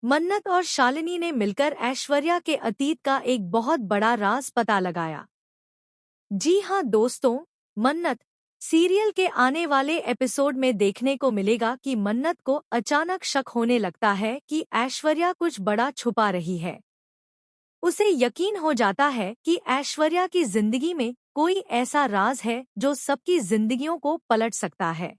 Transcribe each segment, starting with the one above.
मन्नत और शालिनी ने मिलकर ऐश्वर्या के अतीत का एक बहुत बड़ा राज पता लगाया। जी हाँ दोस्तों, मन्नत सीरियल के आने वाले एपिसोड में देखने को मिलेगा कि मन्नत को अचानक शक होने लगता है कि ऐश्वर्या कुछ बड़ा छुपा रही है। उसे यकीन हो जाता है कि ऐश्वर्या की जिंदगी में कोई ऐसा राज है जो सबकी जिंदगियों को पलट सकता है।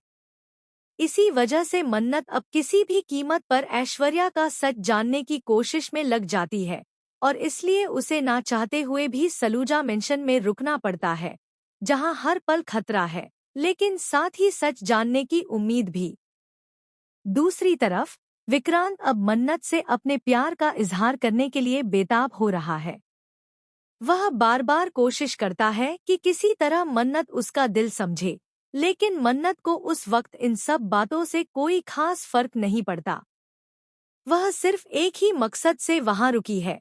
इसी वजह से मन्नत अब किसी भी कीमत पर ऐश्वर्या का सच जानने की कोशिश में लग जाती है और इसलिए उसे ना चाहते हुए भी सलूजा मेंशन में रुकना पड़ता है, जहां हर पल खतरा है, लेकिन साथ ही सच जानने की उम्मीद भी। दूसरी तरफ विक्रांत अब मन्नत से अपने प्यार का इजहार करने के लिए बेताब हो रहा है। वह बार बार कोशिश करता है कि किसी तरह मन्नत उसका दिल समझे, लेकिन मन्नत को उस वक्त इन सब बातों से कोई खास फर्क नहीं पड़ता। वह सिर्फ एक ही मकसद से वहां रुकी है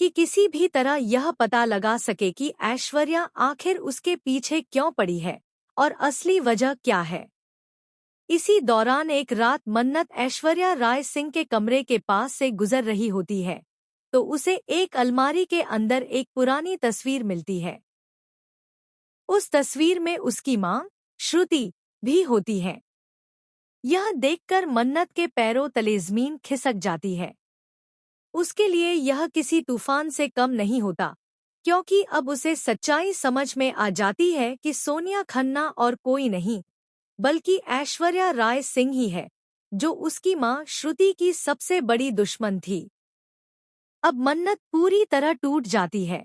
कि किसी भी तरह यह पता लगा सके कि ऐश्वर्या आखिर उसके पीछे क्यों पड़ी है और असली वजह क्या है। इसी दौरान एक रात मन्नत ऐश्वर्या राय सिंह के कमरे के पास से गुजर रही होती है, तो उसे एक अलमारी के अंदर एक पुरानी तस्वीर मिलती है। उस तस्वीर में उसकी मां श्रुति भी होती है। यह देखकर मन्नत के पैरों तले ज़मीन खिसक जाती है। उसके लिए यह किसी तूफान से कम नहीं होता, क्योंकि अब उसे सच्चाई समझ में आ जाती है कि सोनिया खन्ना और कोई नहीं बल्कि ऐश्वर्या राय सिंह ही है, जो उसकी मां श्रुति की सबसे बड़ी दुश्मन थी। अब मन्नत पूरी तरह टूट जाती है।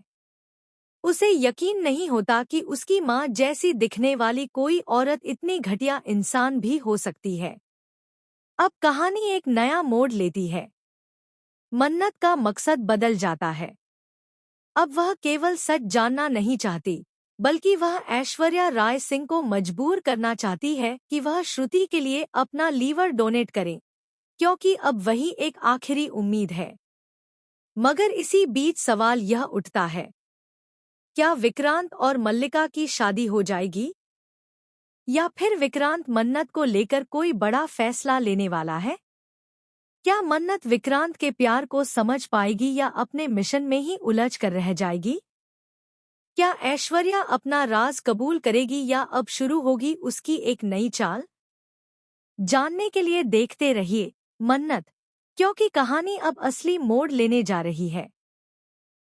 उसे यकीन नहीं होता कि उसकी मां जैसी दिखने वाली कोई औरत इतनी घटिया इंसान भी हो सकती है। अब कहानी एक नया मोड़ लेती है। मन्नत का मकसद बदल जाता है। अब वह केवल सच जानना नहीं चाहती, बल्कि वह ऐश्वर्या राय सिंह को मजबूर करना चाहती है कि वह श्रुति के लिए अपना लीवर डोनेट करे, क्योंकि अब वही एक आखिरी उम्मीद है। मगर इसी बीच सवाल यह उठता है, क्या विक्रांत और मल्लिका की शादी हो जाएगी? या फिर विक्रांत मन्नत को लेकर कोई बड़ा फैसला लेने वाला है? क्या मन्नत विक्रांत के प्यार को समझ पाएगी या अपने मिशन में ही उलझ कर रह जाएगी? क्या ऐश्वर्या अपना राज कबूल करेगी या अब शुरू होगी उसकी एक नई चाल? जानने के लिए देखते रहिए मन्नत, क्योंकि कहानी अब असली मोड़ लेने जा रही है।